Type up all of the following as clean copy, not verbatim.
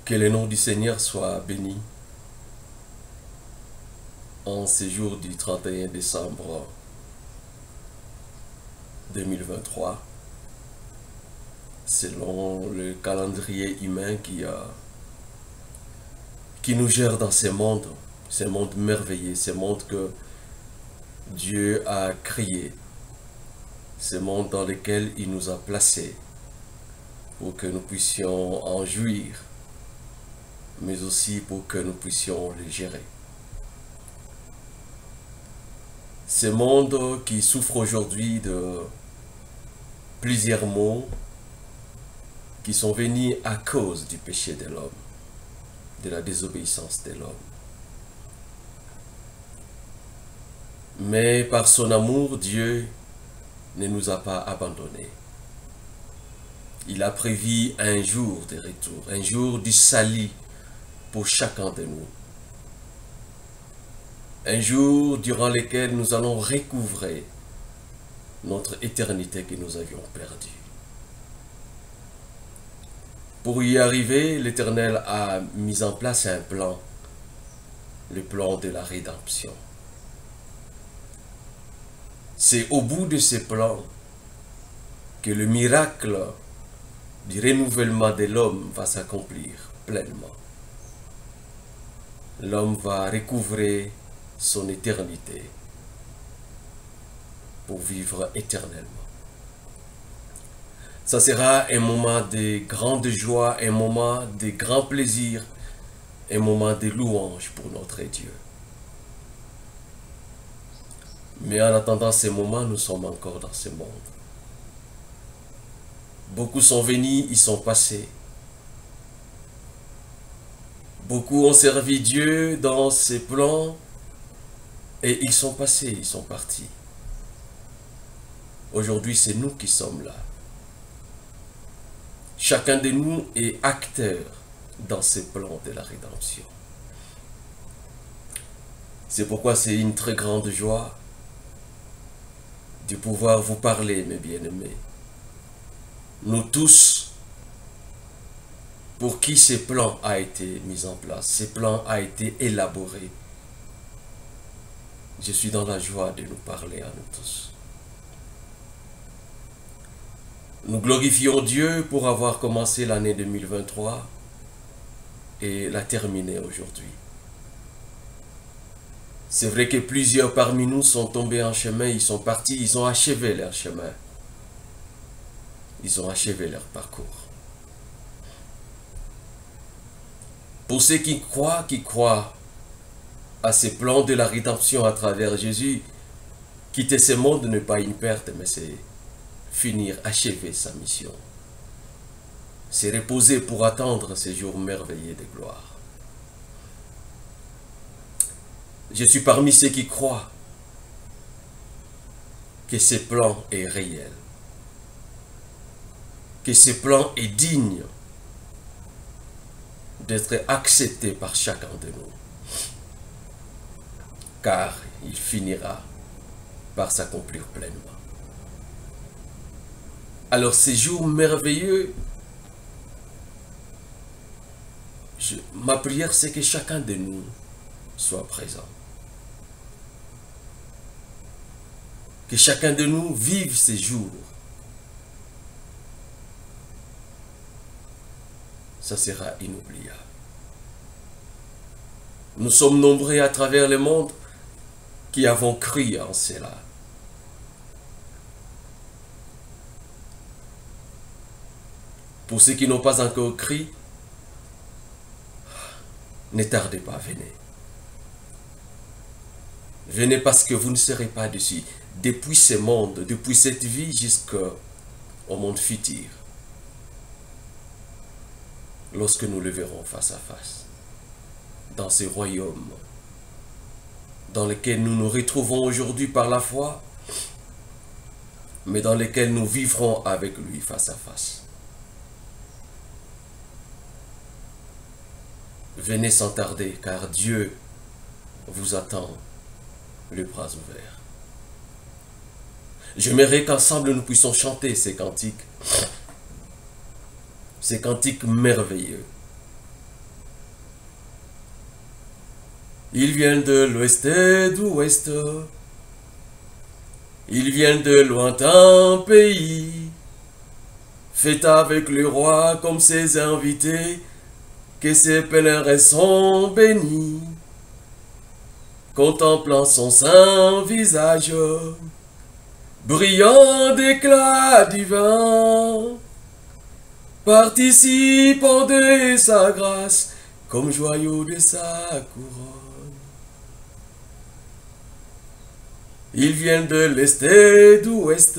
Que le nom du Seigneur soit béni en ce jour du 31 décembre 2023, selon le calendrier humain qui nous gère dans ce monde merveilleux, ce monde que Dieu a créé, ce monde dans lequel il nous a placés pour que nous puissions en jouir, mais aussi pour que nous puissions le gérer. Ce monde qui souffre aujourd'hui de plusieurs maux qui sont venus à cause du péché de l'homme, de la désobéissance de l'homme. Mais par son amour, Dieu ne nous a pas abandonnés. Il a prévu un jour de retour, un jour du salut pour chacun de nous. Un jour durant lequel nous allons recouvrer notre éternité que nous avions perdue. Pour y arriver, l'Éternel a mis en place un plan, le plan de la rédemption. C'est au bout de ce plan que le miracle du renouvellement de l'homme va s'accomplir pleinement. L'homme va recouvrer son éternité pour vivre éternellement. Ça sera un moment de grande joie, un moment de grand plaisir, un moment de louange pour notre Dieu. Mais en attendant ce moment, nous sommes encore dans ce monde. Beaucoup sont venus, ils sont passés. Beaucoup ont servi Dieu dans ses plans et ils sont passés, ils sont partis. Aujourd'hui, c'est nous qui sommes là. Chacun de nous est acteur dans ce plan de la rédemption. C'est pourquoi c'est une très grande joie de pouvoir vous parler, mes bien-aimés. Nous tous, pour qui ce plan a été mis en place, ce plan a été élaboré. Je suis dans la joie de nous parler à nous tous. Nous glorifions Dieu pour avoir commencé l'année 2023 et la terminer aujourd'hui. C'est vrai que plusieurs parmi nous sont tombés en chemin, ils sont partis, ils ont achevé leur chemin. Ils ont achevé leur parcours. Pour ceux qui croient à ce plan de la rédemption à travers Jésus, quitter ce monde n'est pas une perte, mais c'est finir, achever sa mission. C'est reposer pour attendre ces jours merveilleux de gloire. Je suis parmi ceux qui croient que ce plan est réel, que ce plan est digne d'être accepté par chacun de nous, car il finira par s'accomplir pleinement. Alors ces jours merveilleux, ma prière c'est que chacun de nous soit présent. Que chacun de nous vive ces jours. Ça sera inoubliable. Nous sommes nombreux à travers le monde qui avons cru en cela. Pour ceux qui n'ont pas encore cru, ne tardez pas, venez. Venez parce que vous ne serez pas dessus. Depuis ce monde, depuis cette vie jusqu'au monde futur. Lorsque nous le verrons face à face. Dans ce royaume dans lequel nous nous retrouvons aujourd'hui par la foi, mais dans lequel nous vivrons avec lui face à face. Venez sans tarder, car Dieu vous attend les bras ouverts. J'aimerais qu'ensemble nous puissions chanter ces cantiques merveilleux. Ils viennent de l'ouest et d'ouest. Ils viennent de lointains pays. Fête avec le roi comme ses invités, que ses pèlerins sont bénis. Contemplant son saint visage, brillant d'éclat divin, participant de sa grâce, comme joyau de sa couronne. Ils viennent de l'est et d'ouest,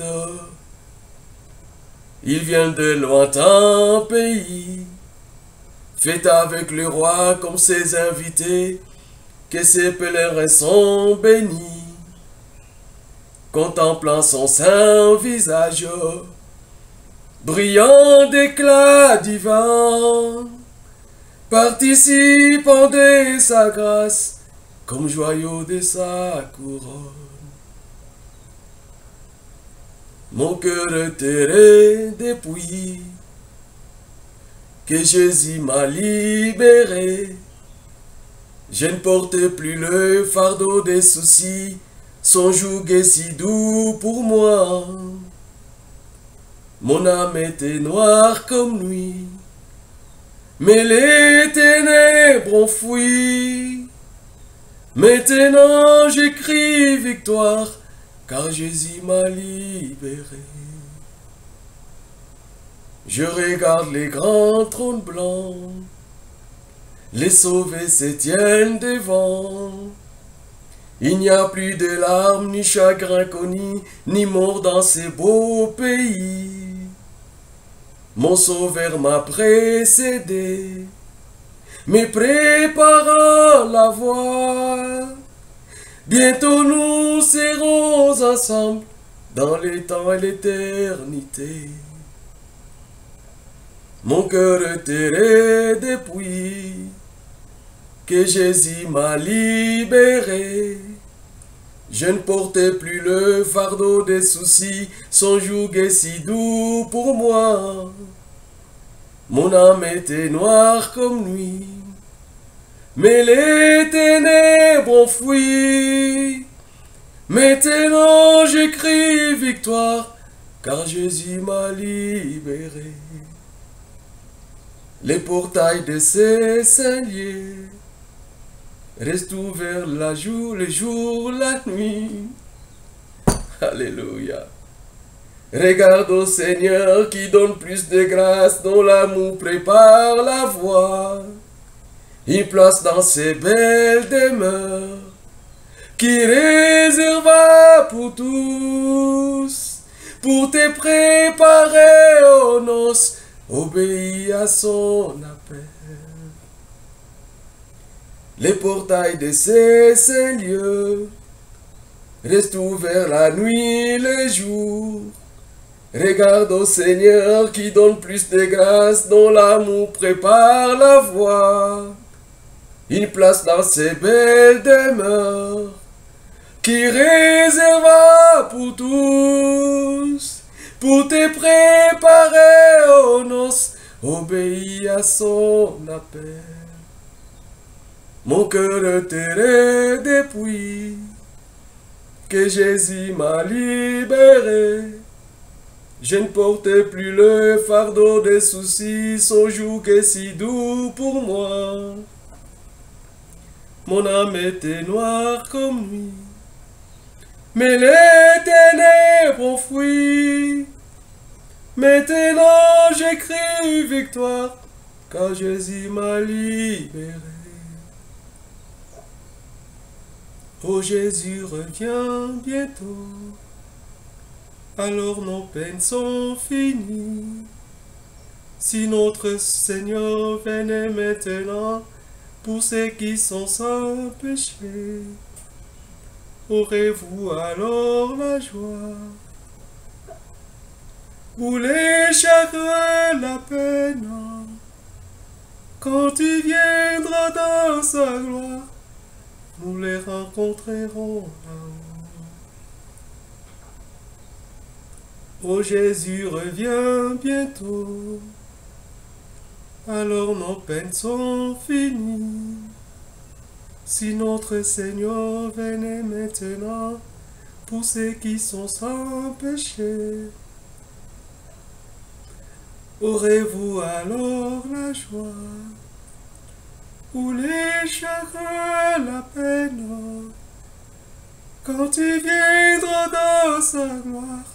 ils viennent de lointains pays, fête avec le roi comme ses invités, que ses pèlerins sont bénis. Contemplant son saint visage, brillant d'éclat divin, participant de sa grâce, comme joyau de sa couronne. Mon cœur est terré depuis que Jésus m'a libéré. Je ne porte plus le fardeau des soucis, son joug est si doux pour moi. Mon âme était noire comme nuit, mais les ténèbres ont fui. Maintenant j'écris victoire, car Jésus m'a libéré. Je regarde les grands trônes blancs, les sauvés se tiennent devant. Il n'y a plus de larmes, ni chagrin connu, ni mort dans ces beaux pays. Mon sauveur m'a précédé, me préparant la voie. Bientôt nous serons ensemble dans les temps et l'éternité. Mon cœur est terré depuis que Jésus m'a libéré. Je ne portais plus le fardeau des soucis, son joug est si doux pour moi. Mon âme était noire comme nuit, mais les ténèbres ont fui. Maintenant j'écris victoire, car Jésus m'a libéré. Les portails de ces saints lieux restent ouverts le jour, la nuit. Alléluia. Regarde au Seigneur qui donne plus de grâce, dont l'amour prépare la voie. Il place dans ses belles demeures, qui réserva pour tous, pour te préparer aux noces. Obéis à son appel. Les portails de ces saints lieux restent ouverts la nuit, le jour. Regarde au Seigneur qui donne plus de grâce, dont l'amour prépare la voie. Il place dans ses belles demeures, qui réserva pour tous, pour te préparer aux noces. Obéis à son appel. Mon cœur est terré depuis que Jésus m'a libéré. Je ne portais plus le fardeau des soucis, son joug est si doux pour moi. Mon âme était noire comme nuit, mais les ténèbres ont fui. Maintenant j'écris victoire, car Jésus m'a libéré. Oh Jésus, reviens bientôt, alors nos peines sont finies. Si notre Seigneur venait maintenant, pour ceux qui sont sans péché, aurez-vous alors la joie, ou les chagrins, la peine, quand tu viendras dans sa gloire, nous les rencontrerons là-haut. Oh Jésus, reviens bientôt, alors nos peines sont finies. Si notre Seigneur venait maintenant pour ceux qui sont sans péché, aurez-vous alors la joie ou les chagrins, la peine? Quand tu viendras dans sa gloire,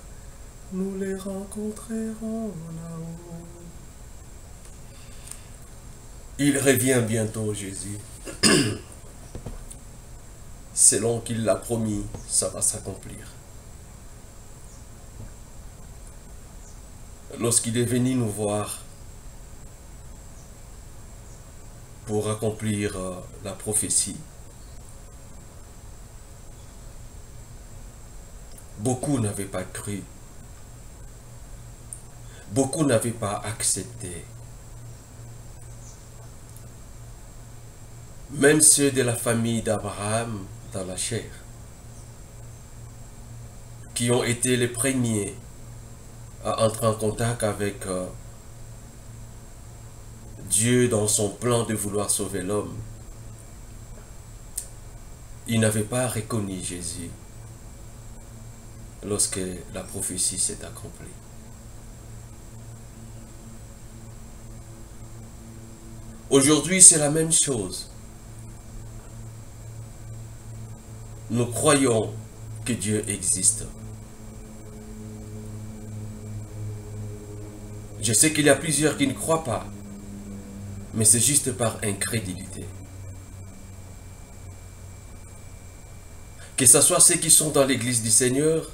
nous les rencontrerons là-haut. Il revient bientôt, Jésus. Selon qu'il l'a promis, ça va s'accomplir. Lorsqu'il est venu nous voir pour accomplir la prophétie, beaucoup n'avaient pas cru. Beaucoup n'avaient pas accepté. Même ceux de la famille d'Abraham dans la chair, qui ont été les premiers à entrer en contact avec Dieu dans son plan de vouloir sauver l'homme, ils n'avaient pas reconnu Jésus lorsque la prophétie s'est accomplie. Aujourd'hui, c'est la même chose. Nous croyons que Dieu existe. Je sais qu'il y a plusieurs qui ne croient pas, mais c'est juste par incrédulité. Que ce soit ceux qui sont dans l'église du Seigneur,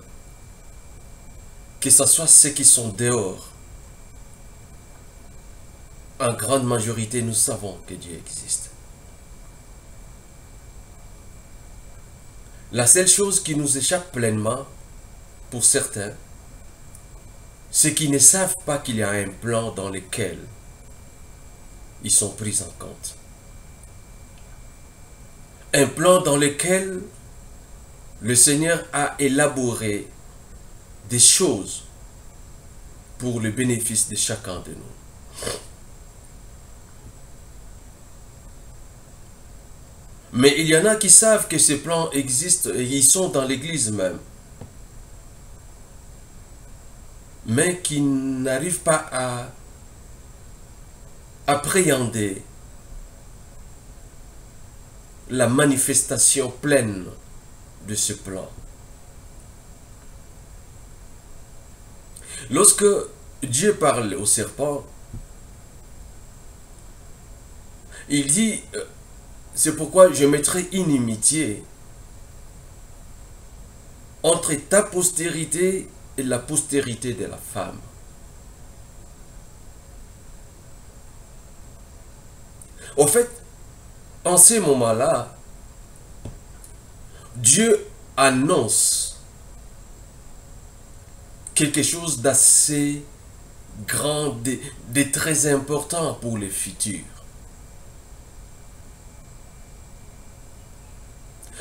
que ce soit ceux qui sont dehors, en grande majorité, nous savons que Dieu existe. La seule chose qui nous échappe pleinement, pour certains, c'est qu'ils ne savent pas qu'il y a un plan dans lequel ils sont pris en compte. Un plan dans lequel le Seigneur a élaboré des choses pour le bénéfice de chacun de nous. Mais il y en a qui savent que ces plans existent et ils sont dans l'église même, mais qui n'arrivent pas à appréhender la manifestation pleine de ce plan. Lorsque Dieu parle au serpent, il dit, c'est pourquoi je mettrai inimitié entre ta postérité et la postérité de la femme. Au fait, en ces moments-là, Dieu annonce quelque chose d'assez grand, de très important pour le futur.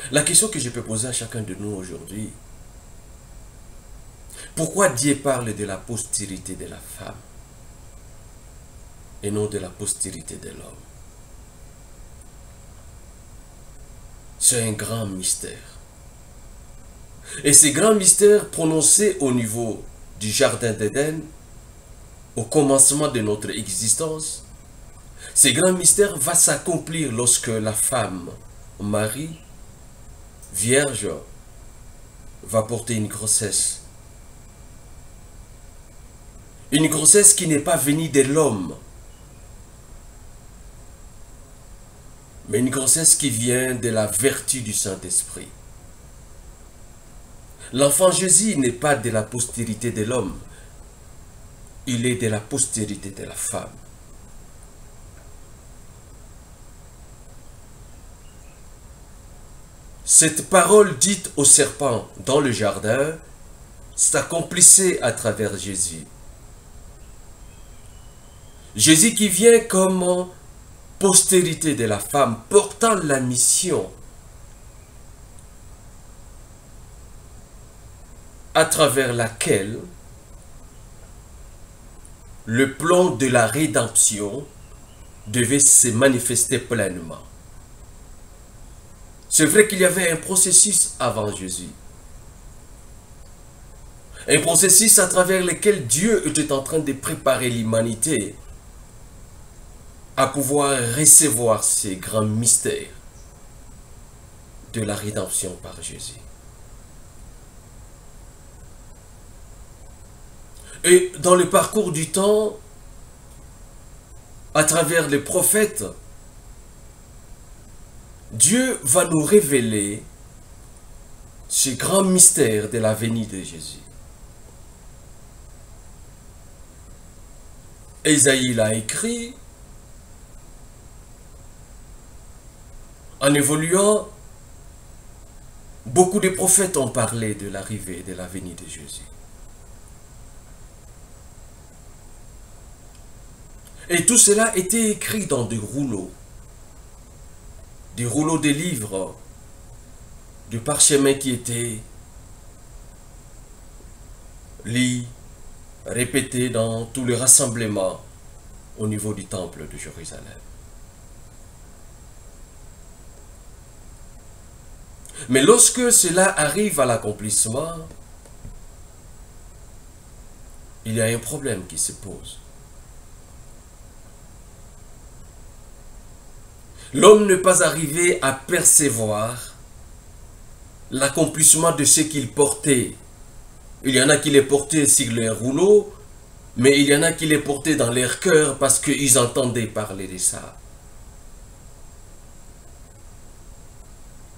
La question que je peux poser à chacun de nous aujourd'hui, pourquoi Dieu parle de la postérité de la femme et non de la postérité de l'homme? C'est un grand mystère. Et ces grands mystères prononcés au niveau du Jardin d'Éden, au commencement de notre existence, ces grands mystères vont s'accomplir lorsque la femme, Marie, vierge, va porter une grossesse. Une grossesse qui n'est pas venue de l'homme, mais une grossesse qui vient de la vertu du Saint-Esprit. L'enfant Jésus n'est pas de la postérité de l'homme, il est de la postérité de la femme. Cette parole dite au serpent dans le jardin s'accomplissait à travers Jésus. Jésus qui vient comme postérité de la femme, portant la mission à travers laquelle le plan de la rédemption devait se manifester pleinement. C'est vrai qu'il y avait un processus avant Jésus. Un processus à travers lequel Dieu était en train de préparer l'humanité à pouvoir recevoir ces grands mystères de la rédemption par Jésus. Et dans le parcours du temps, à travers les prophètes, Dieu va nous révéler ce grand mystère de la venue de Jésus. Ésaïe l'a écrit en évoluant. Beaucoup de prophètes ont parlé de l'arrivée, de la venue de Jésus. Et tout cela était écrit dans des rouleaux de livres, du parchemin qui étaient lus, répétés dans tous les rassemblements au niveau du temple de Jérusalem. Mais lorsque cela arrive à l'accomplissement, il y a un problème qui se pose. L'homme n'est pas arrivé à percevoir l'accomplissement de ce qu'il portait. Il y en a qui les portaient sur leur rouleau, mais il y en a qui les portaient dans leur cœur parce qu'ils entendaient parler de ça.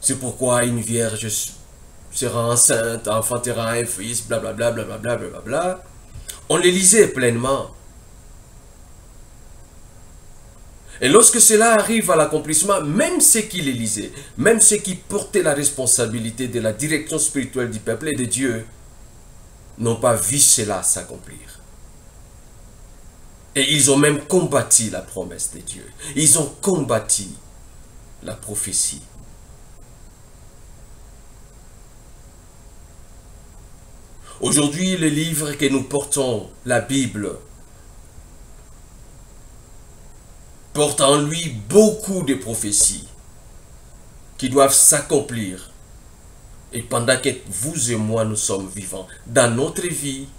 C'est pourquoi une vierge sera enceinte, enfantera un fils, blablabla, blablabla, blablabla. On les lisait pleinement. Et lorsque cela arrive à l'accomplissement, même ceux qui les lisaient, même ceux qui portaient la responsabilité de la direction spirituelle du peuple et de Dieu, n'ont pas vu cela s'accomplir. Et ils ont même combattu la promesse de Dieu. Ils ont combattu la prophétie. Aujourd'hui, le livre que nous portons, la Bible, porte en lui beaucoup de prophéties qui doivent s'accomplir. Et pendant que vous et moi, nous sommes vivants, dans notre vie,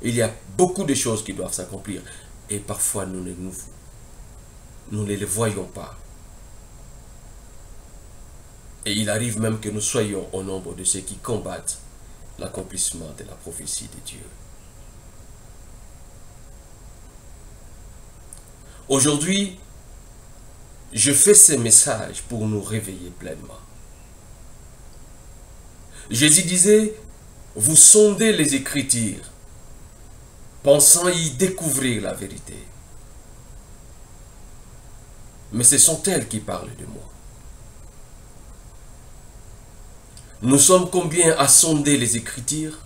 il y a beaucoup de choses qui doivent s'accomplir. Et parfois, nous ne les voyons pas. Et il arrive même que nous soyons au nombre de ceux qui combattent l'accomplissement de la prophétie de Dieu. Aujourd'hui, je fais ces messages pour nous réveiller pleinement. Jésus disait, vous sondez les Écritures, pensant y découvrir la vérité. Mais ce sont elles qui parlent de moi. Nous sommes combien à sonder les Écritures?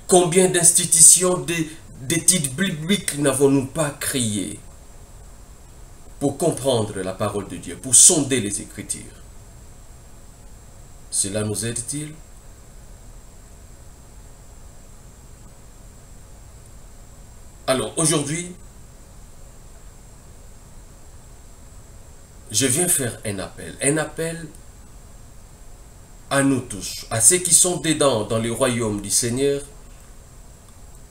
Combien d'institutions, d'études bibliques n'avons-nous pas créées pour comprendre la parole de Dieu, pour sonder les Écritures? Cela nous aide-t-il? Alors aujourd'hui, je viens faire un appel à nous tous, à ceux qui sont dedans dans le royaume du Seigneur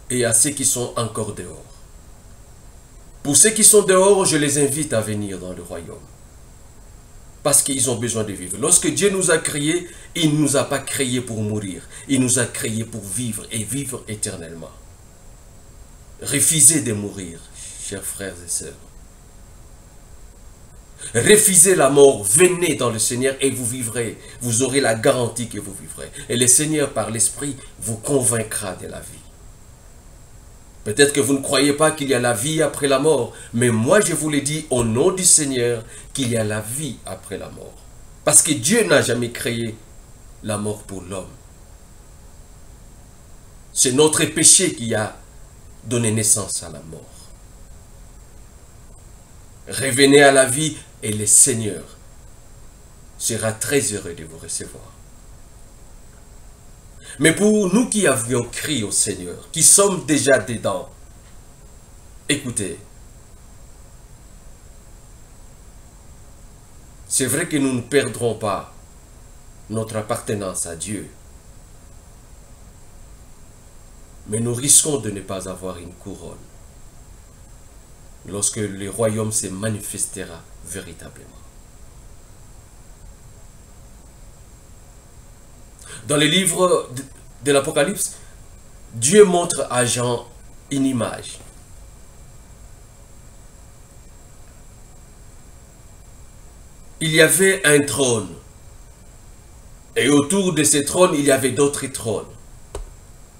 et à ceux qui sont encore dehors. Pour ceux qui sont dehors, je les invite à venir dans le royaume. Parce qu'ils ont besoin de vivre. Lorsque Dieu nous a créés, il ne nous a pas créés pour mourir. Il nous a créés pour vivre et vivre éternellement. Refusez de mourir, chers frères et sœurs. Refusez la mort, venez dans le Seigneur et vous vivrez. Vous aurez la garantie que vous vivrez. Et le Seigneur, par l'Esprit, vous convaincra de la vie. Peut-être que vous ne croyez pas qu'il y a la vie après la mort, mais moi je vous le dis au nom du Seigneur qu'il y a la vie après la mort. Parce que Dieu n'a jamais créé la mort pour l'homme. C'est notre péché qui a donné naissance à la mort. Revenez à la vie et le Seigneur sera très heureux de vous recevoir. Mais pour nous qui avions crié au Seigneur, qui sommes déjà dedans, écoutez, c'est vrai que nous ne perdrons pas notre appartenance à Dieu, mais nous risquons de ne pas avoir une couronne lorsque le royaume se manifestera véritablement. Dans le livre de l'Apocalypse, Dieu montre à Jean une image. Il y avait un trône. Et autour de ce trône, il y avait d'autres trônes.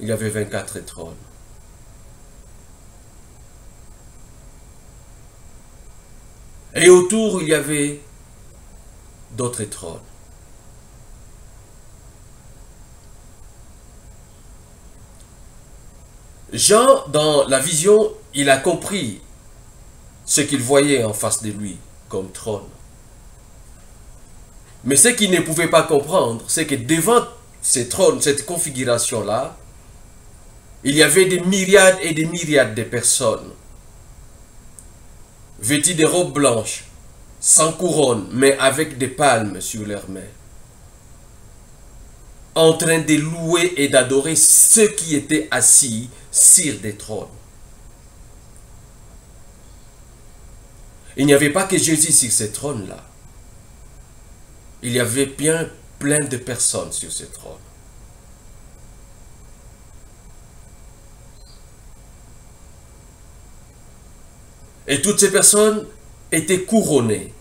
Il y avait 24 trônes. Et autour, il y avait d'autres trônes. Jean, dans la vision, il a compris ce qu'il voyait en face de lui comme trône. Mais ce qu'il ne pouvait pas comprendre, c'est que devant ces trônes, cette configuration-là, il y avait des myriades et des myriades de personnes, vêtues de robes blanches, sans couronne, mais avec des palmes sur leurs mains, en train de louer et d'adorer ceux qui étaient assis sur des trônes. Il n'y avait pas que Jésus sur ce trône-là. Il y avait bien plein de personnes sur ce trône. Et toutes ces personnes étaient couronnées,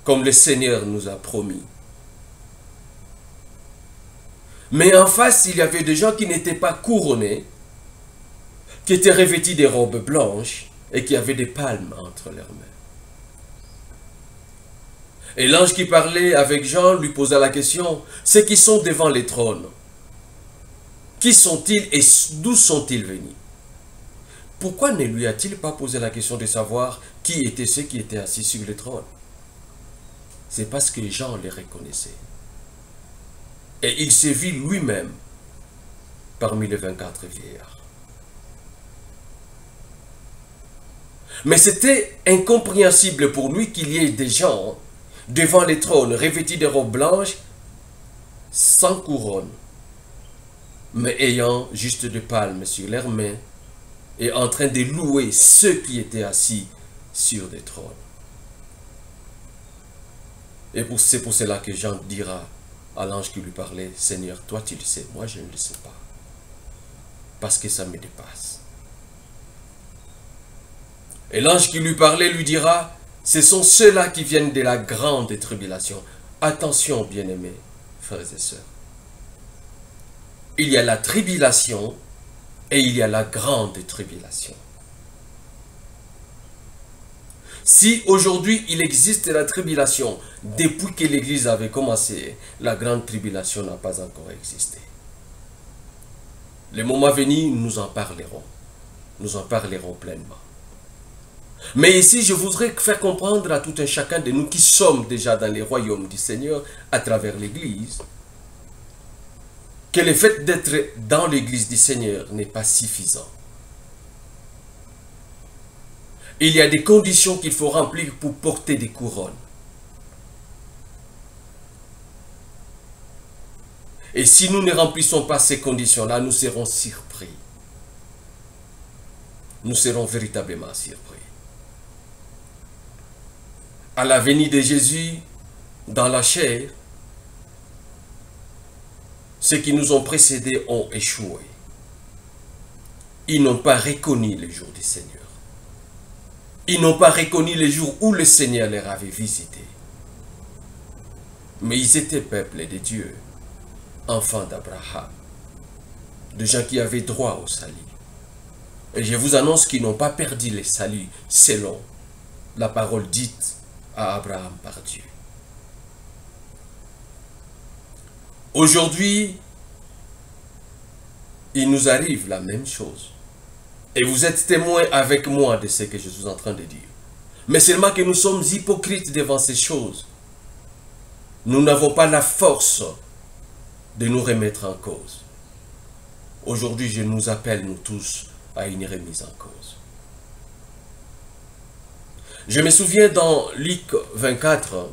comme le Seigneur nous a promis. Mais en face, il y avait des gens qui n'étaient pas couronnés, qui étaient revêtus de robes blanches et qui avaient des palmes entre leurs mains. Et l'ange qui parlait avec Jean lui posa la question, ceux qui sont devant les trônes, qui sont-ils et d'où sont-ils venus? Pourquoi ne lui a-t-il pas posé la question de savoir qui étaient ceux qui étaient assis sur le trône? C'est parce que Jean les reconnaissait. Et il se vit lui-même parmi les 24 vieillards. Mais c'était incompréhensible pour lui qu'il y ait des gens devant les trônes revêtus de robes blanches, sans couronne, mais ayant juste des palmes sur leurs mains et en train de louer ceux qui étaient assis sur des trônes. Et c'est pour cela que Jean dira à l'ange qui lui parlait, Seigneur, toi tu le sais, moi je ne le sais pas, parce que ça me dépasse. Et l'ange qui lui parlait lui dira, ce sont ceux-là qui viennent de la grande tribulation. Attention, bien-aimés, frères et sœurs. Il y a la tribulation et il y a la grande tribulation. Si aujourd'hui il existe la tribulation, depuis que l'Église avait commencé, la grande tribulation n'a pas encore existé. Le moment venu, nous en parlerons. Nous en parlerons pleinement. Mais ici, je voudrais faire comprendre à tout un chacun de nous qui sommes déjà dans les royaumes du Seigneur à travers l'Église, que le fait d'être dans l'Église du Seigneur n'est pas suffisant. Il y a des conditions qu'il faut remplir pour porter des couronnes. Et si nous ne remplissons pas ces conditions-là, nous serons surpris. Nous serons véritablement surpris. À la venue de Jésus, dans la chair, ceux qui nous ont précédés ont échoué. Ils n'ont pas reconnu le jour du Seigneur. Ils n'ont pas reconnu le jour où le Seigneur les avait visités. Mais ils étaient peuple de Dieu, enfants d'Abraham, de gens qui avaient droit au salut. Et je vous annonce qu'ils n'ont pas perdu le salut selon la parole dite à Abraham par Dieu. Aujourd'hui, il nous arrive la même chose. Et vous êtes témoins avec moi de ce que je suis en train de dire. Mais seulement que nous sommes hypocrites devant ces choses. Nous n'avons pas la force de nous remettre en cause. Aujourd'hui, je nous appelle, nous tous, à une remise en cause. Je me souviens dans Luc 24,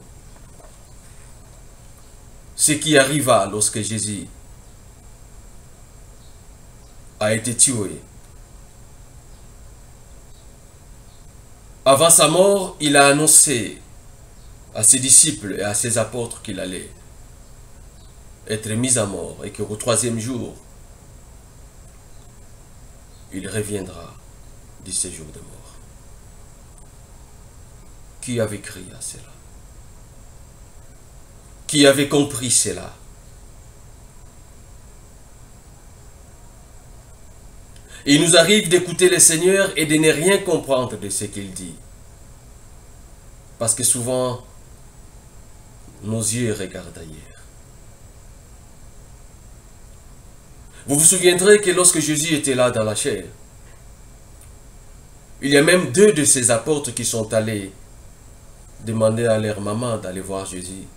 ce qui arriva lorsque Jésus a été tué. Avant sa mort, il a annoncé à ses disciples et à ses apôtres qu'il allait être mis à mort et qu'au troisième jour, il reviendra du séjour de mort. Qui avait crié à cela? Qui avait compris cela? Il nous arrive d'écouter le Seigneur et de ne rien comprendre de ce qu'il dit. Parce que souvent, nos yeux regardent ailleurs. Vous vous souviendrez que lorsque Jésus était là dans la chair, il y a même 2 de ses apôtres qui sont allés demander à leur maman d'aller voir Jésus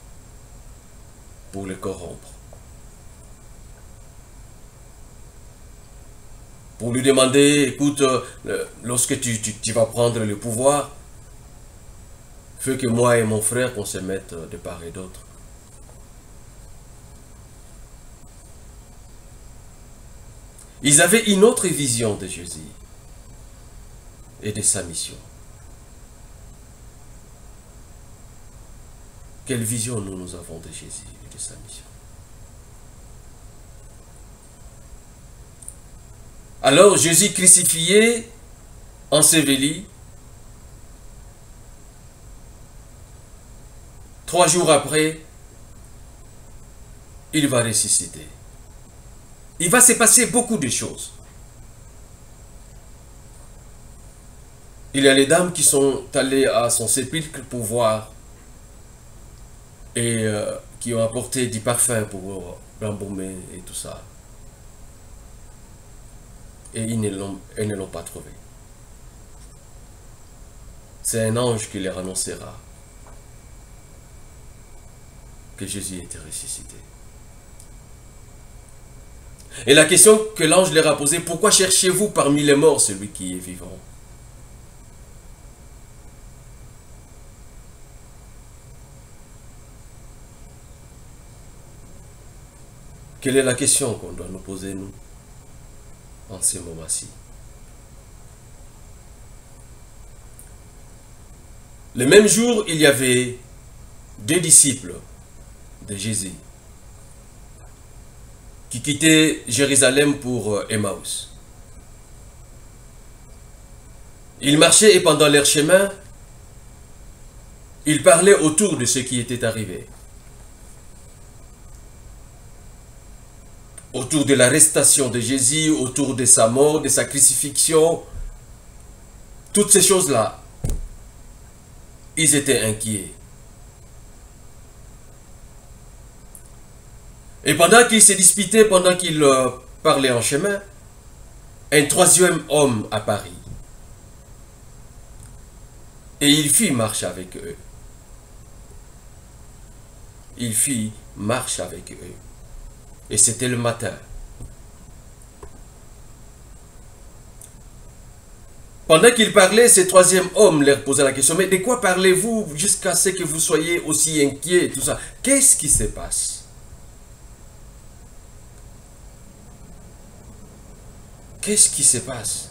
pour le corrompre. Pour lui demander, écoute, lorsque tu vas prendre le pouvoir, fais que moi et mon frère qu'on se mette de part et d'autre. Ils avaient une autre vision de Jésus et de sa mission. Quelle vision nous avons de Jésus et de sa mission? Alors Jésus crucifié, enseveli, 3 jours après, il va ressusciter. Il va se passer beaucoup de choses. Il y a les dames qui sont allées à son sépulcre pour voir et qui ont apporté du parfum pour l'embaumer et tout ça. Et ils ne l'ont pas trouvé. C'est un ange qui leur annoncera que Jésus était ressuscité. Et la question que l'ange leur a posée, pourquoi cherchez-vous parmi les morts celui qui est vivant? Quelle est la question qu'on doit nous poser, nous, en ce moment-ci? Le même jour, il y avait 2 disciples de Jésus qui quittaient Jérusalem pour Emmaüs. Ils marchaient et pendant leur chemin, ils parlaient autour de ce qui était arrivé. Autour de l'arrestation de Jésus, autour de sa mort, de sa crucifixion, toutes ces choses-là, ils étaient inquiets. Et pendant qu'ils se disputaient, pendant qu'ils parlaient en chemin, un 3e homme apparut. Et il fit marche avec eux. Il fit marche avec eux. Et c'était le matin. Pendant qu'il parlait, ce 3e homme leur posait la question, mais de quoi parlez-vous jusqu'à ce que vous soyez aussi inquiets, tout ça? Qu'est-ce qui se passe? Qu'est-ce qui se passe?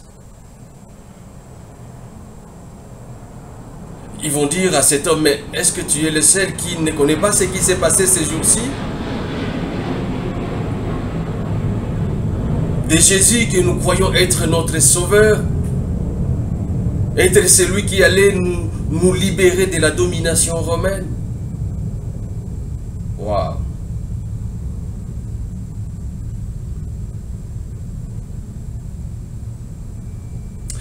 Ils vont dire à cet homme, mais est-ce que tu es le seul qui ne connaît pas ce qui s'est passé ces jours-ci? De Jésus que nous croyons être notre sauveur, être celui qui allait nous libérer de la domination romaine. Waouh!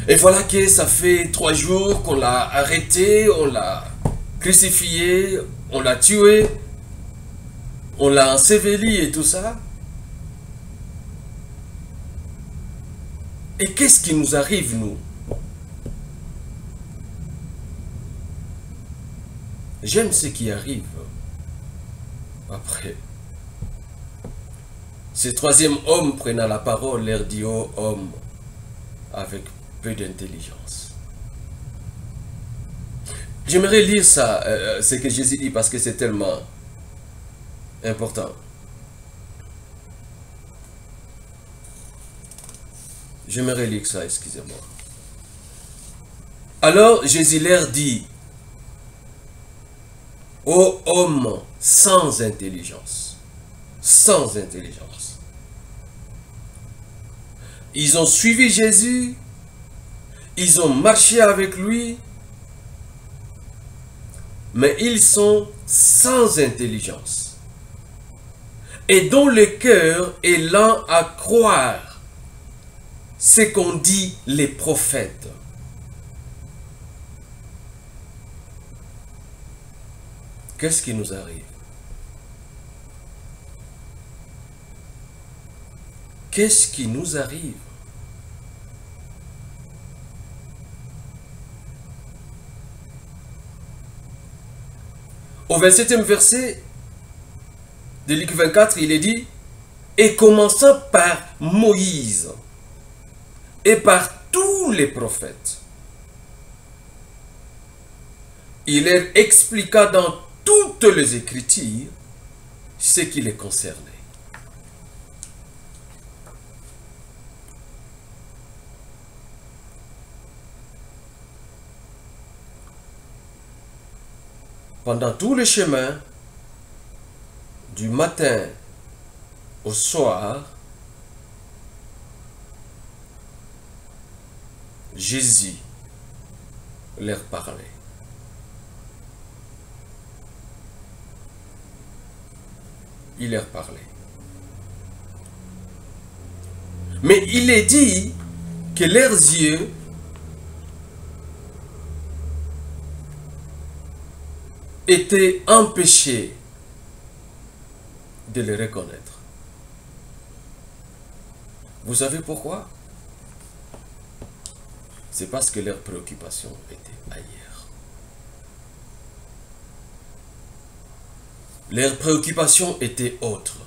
Et voilà que ça fait 3 jours qu'on l'a arrêté, on l'a crucifié, on l'a tué, on l'a enseveli et tout ça. Et qu'est-ce qui nous arrive, nous? J'aime ce qui arrive après. Ce 3e homme prenant la parole leur dit, oh homme, avec peu d'intelligence. J'aimerais lire ça, ce que Jésus dit, parce que c'est tellement Important. Je me relis ça, excusez-moi. Alors Jésus leur dit, ô homme sans intelligence, sans intelligence. Ils ont suivi Jésus, ils ont marché avec lui, mais ils sont sans intelligence et dont le cœur est lent à croire ce qu'ont dit les prophètes. Qu'est-ce qui nous arrive? Qu'est-ce qui nous arrive? Au 27e verset de Luc 24, il est dit, et commençant par Moïse et par tous les prophètes, il leur expliqua dans toutes les Écritures ce qui les concernait. Pendant tout le chemin, du matin au soir, Jésus leur parlait. Il leur parlait. Mais il est dit que leurs yeux étaient empêchés de le reconnaître. Vous savez pourquoi? C'est parce que leurs préoccupations étaient ailleurs. Leurs préoccupations étaient autres.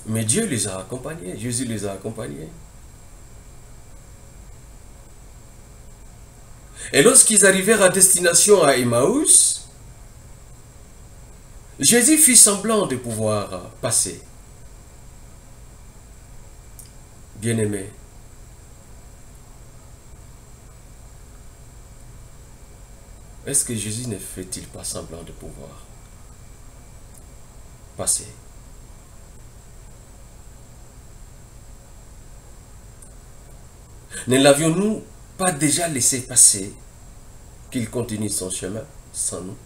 Mais Dieu les a accompagnés, Jésus les a accompagnés. Et lorsqu'ils arrivèrent à destination à Emmaüs, Jésus fit semblant de pouvoir passer. Bien-aimés, est-ce que Jésus ne fait-il pas semblant de pouvoir passer? Ne l'avions-nous pas déjà laissé passer, qu'il continue son chemin sans nous?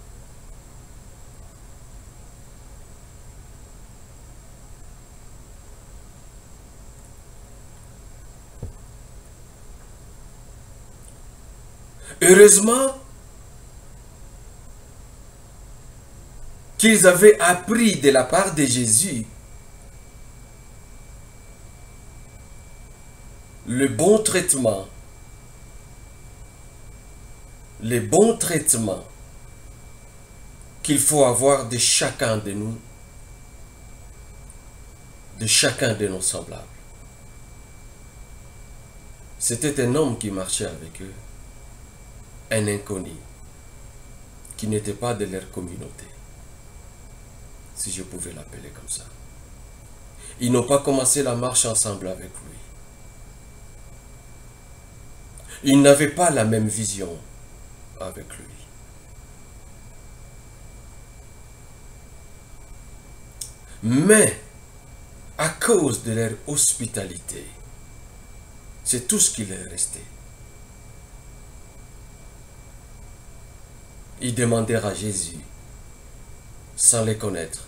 Heureusement qu'ils avaient appris de la part de Jésus le bon traitement qu'il faut avoir de chacun de nous, de chacun de nos semblables. C'était un homme qui marchait avec eux, un inconnu, qui n'était pas de leur communauté, si je pouvais l'appeler comme ça. Ils n'ont pas commencé la marche ensemble avec lui. Ils n'avaient pas la même vision avec lui. Mais, à cause de leur hospitalité, c'est tout ce qui leur est resté. Ils demandèrent à Jésus, sans les connaître,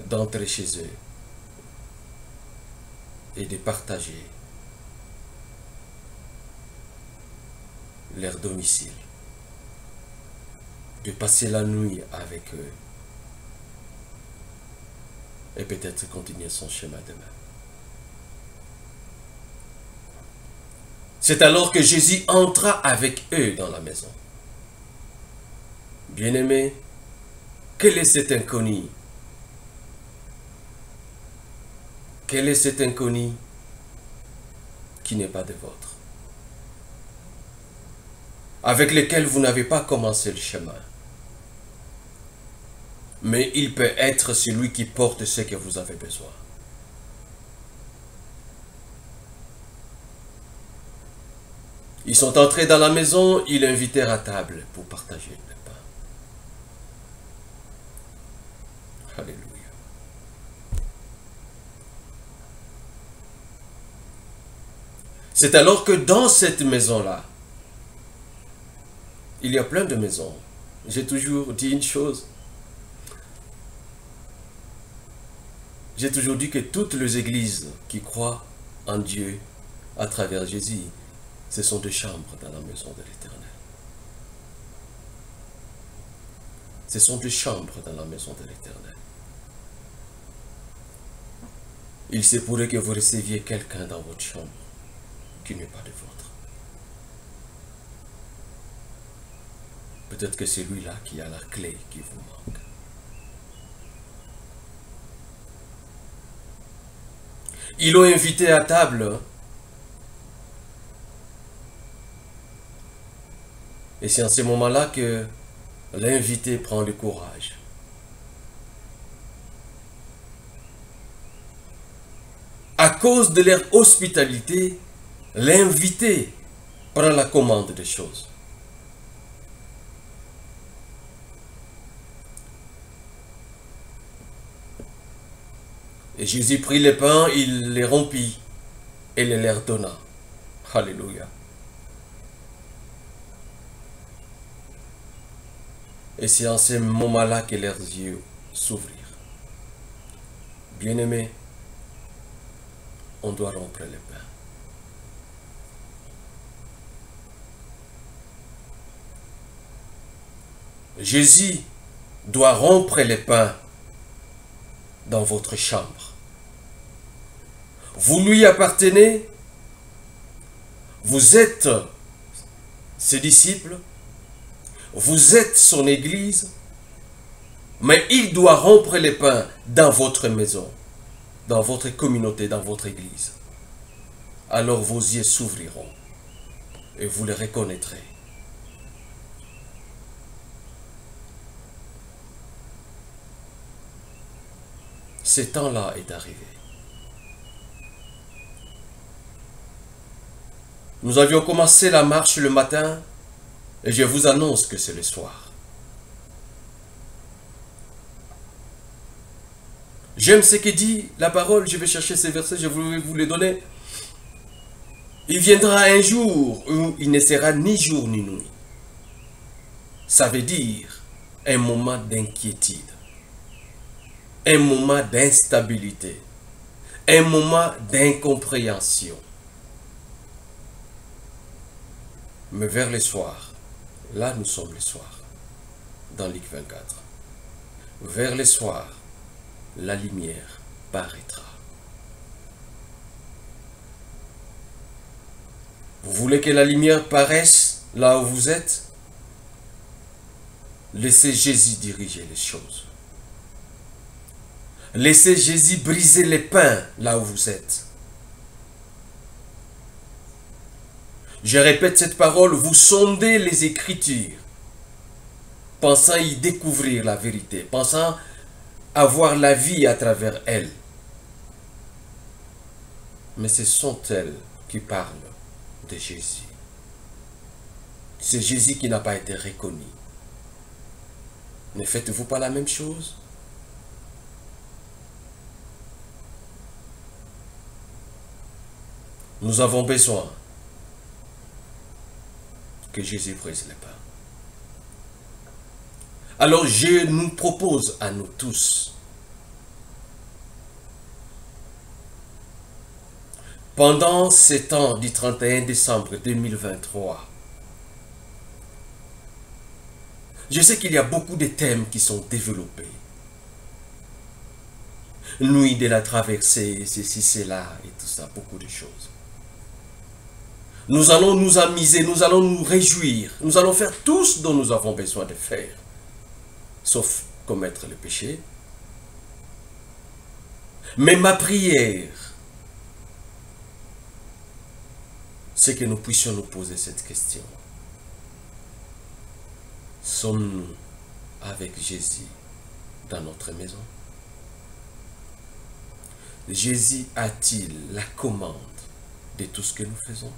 d'entrer chez eux et de partager leur domicile, de passer la nuit avec eux et peut-être continuer son chemin demain. C'est alors que Jésus entra avec eux dans la maison. Bien-aimés, quel est cet inconnu? Quel est cet inconnu qui n'est pas de vôtre? Avec lequel vous n'avez pas commencé le chemin? mais il peut être celui qui porte ce que vous avez besoin. Ils sont entrés dans la maison, ils l'invitèrent à table pour partager le pain. Alléluia. C'est alors que dans cette maison-là, il y a plein de maisons. J'ai toujours dit une chose. J'ai toujours dit que toutes les églises qui croient en Dieu à travers Jésus, ce sont des chambres dans la maison de l'Éternel. Ce sont des chambres dans la maison de l'Éternel. Il se pourrait que vous receviez quelqu'un dans votre chambre qui n'est pas de vôtre. Peut-être que c'est lui-là qui a la clé qui vous manque. Ils l'ont invité à table. Et c'est en ce moment-là que l'invité prend le courage. À cause de leur hospitalité, l'invité prend la commande des choses. Et Jésus prit les pains, il les rompit et les leur donna. Alléluia. Et c'est en ce moment-là que leurs yeux s'ouvrirent. Bien-aimés, on doit rompre les pains. Jésus doit rompre les pains dans votre chambre. Vous lui appartenez, vous êtes ses disciples, vous êtes son église, mais il doit rompre les pains dans votre maison, dans votre communauté, dans votre église. Alors vos yeux s'ouvriront et vous le reconnaîtrez. Ce temps-là est arrivé. Nous avions commencé la marche le matin et je vous annonce que c'est le soir. J'aime ce que dit la parole, je vais chercher ces versets, je vais vous les donner. Il viendra un jour où il ne sera ni jour ni nuit. Ça veut dire un moment d'inquiétude, un moment d'instabilité, un moment d'incompréhension. Mais vers le soir, là nous sommes le soir, dans Luc 24. Vers le soir, la lumière paraîtra. Vous voulez que la lumière paraisse là où vous êtes? Laissez Jésus diriger les choses. Laissez Jésus briser les pains là où vous êtes. Je répète cette parole, vous sondez les Écritures, pensant y découvrir la vérité, pensant avoir la vie à travers elles. Mais ce sont elles qui parlent de Jésus. C'est Jésus qui n'a pas été reconnu. Ne faites-vous pas la même chose? Nous avons besoin que Jésus brise les pains. Alors je nous propose à nous tous, pendant ces temps du 31 décembre 2023, je sais qu'il y a beaucoup de thèmes qui sont développés. Nuit de la traversée, ceci, cela et tout ça, beaucoup de choses. Nous allons nous amuser, nous allons nous réjouir, nous allons faire tout ce dont nous avons besoin de faire, sauf commettre le péché. Mais ma prière, c'est que nous puissions nous poser cette question. Sommes-nous avec Jésus dans notre maison? Jésus a-t-il la commande de tout ce que nous faisons?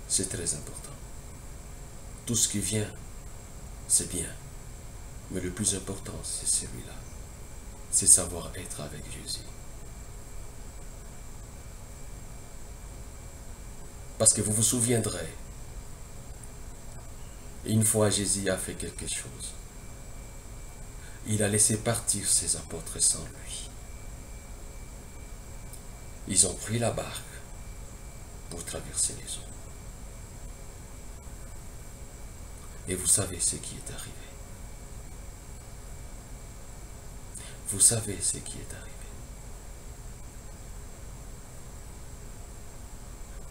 C'est très important. Tout ce qui vient, c'est bien. Mais le plus important, c'est celui-là. C'est savoir être avec Jésus. Parce que vous vous souviendrez, une fois Jésus a fait quelque chose. Il a laissé partir ses apôtres sans lui. Ils ont pris la barque pour traverser les eaux. Et vous savez ce qui est arrivé. Vous savez ce qui est arrivé.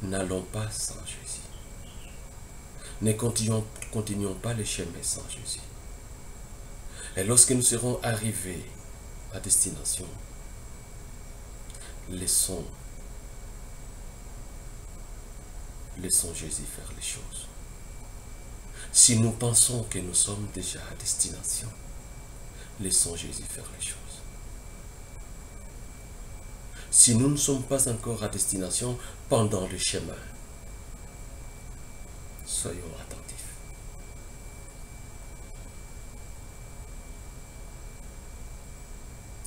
N'allons pas sans Jésus. Ne continuons pas le chemin sans Jésus. Et lorsque nous serons arrivés à destination, laissons Jésus faire les choses. Si nous pensons que nous sommes déjà à destination, laissons Jésus faire les choses. Si nous ne sommes pas encore à destination pendant le chemin, soyons attentifs.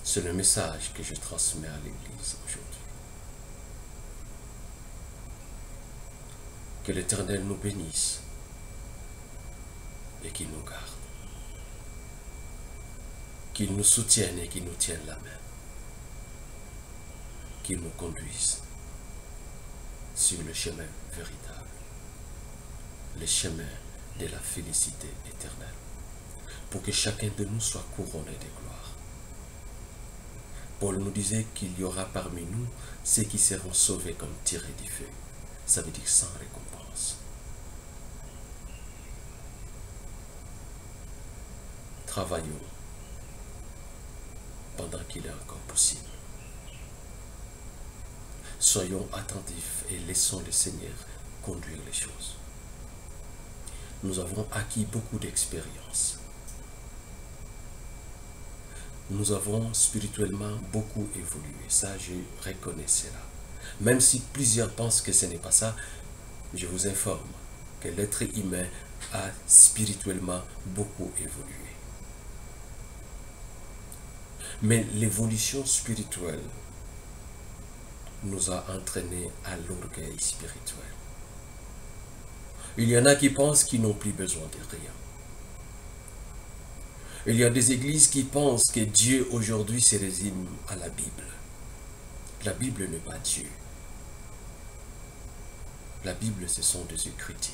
C'est le message que je transmets à l'Église aujourd'hui. Que l'Éternel nous bénisse et qu'il nous garde. Qu'il nous soutienne et qu'il nous tienne la main. Qu'il nous conduise sur le chemin véritable, le chemin de la félicité éternelle, pour que chacun de nous soit couronné de gloire. Paul nous disait qu'il y aura parmi nous ceux qui seront sauvés comme tirés du feu. Ça veut dire sans récompense. Travaillons pendant qu'il est encore possible. Soyons attentifs et laissons le Seigneur conduire les choses. Nous avons acquis beaucoup d'expérience. Nous avons spirituellement beaucoup évolué. Ça, je reconnais cela. Même si plusieurs pensent que ce n'est pas ça, je vous informe que l'être humain a spirituellement beaucoup évolué. Mais l'évolution spirituelle nous a entraînés à l'orgueil spirituel. Il y en a qui pensent qu'ils n'ont plus besoin de rien. Il y a des églises qui pensent que Dieu aujourd'hui se résume à la Bible. La Bible n'est pas Dieu. La Bible, ce sont des écritures.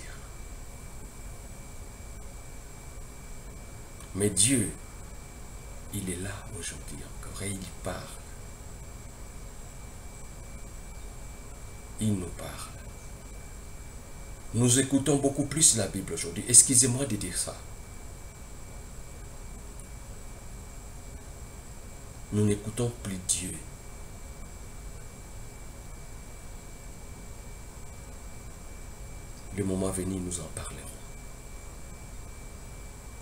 Mais Dieu, il est là aujourd'hui encore et il parle. Il nous parle. Nous écoutons beaucoup plus la Bible aujourd'hui. Excusez-moi de dire ça. Nous n'écoutons plus Dieu. Le moment venu, nous en parlerons.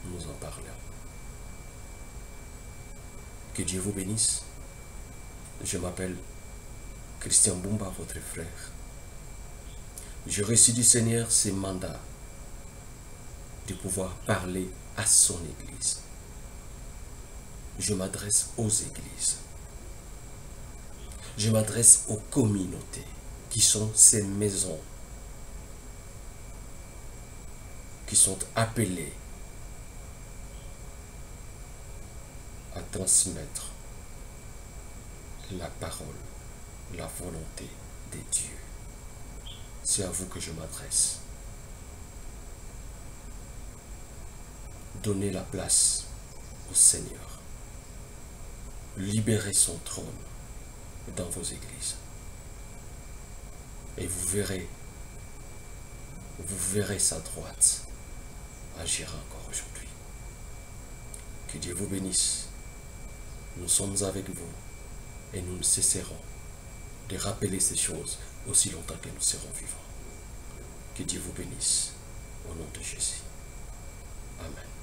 Nous en parlerons. Que Dieu vous bénisse. Je m'appelle Christian Bumba, votre frère. Je reçus du Seigneur ce mandat de pouvoir parler à son Église. Je m'adresse aux églises. Je m'adresse aux communautés qui sont ces maisons qui sont appelées à transmettre la parole, la volonté de Dieu. C'est à vous que je m'adresse. Donnez la place au Seigneur. Libérez son trône dans vos églises. Et vous verrez sa droite agir encore aujourd'hui. Que Dieu vous bénisse. Nous sommes avec vous et nous ne cesserons de rappeler ces choses aussi longtemps que nous serons vivants. Que Dieu vous bénisse au nom de Jésus. Amen.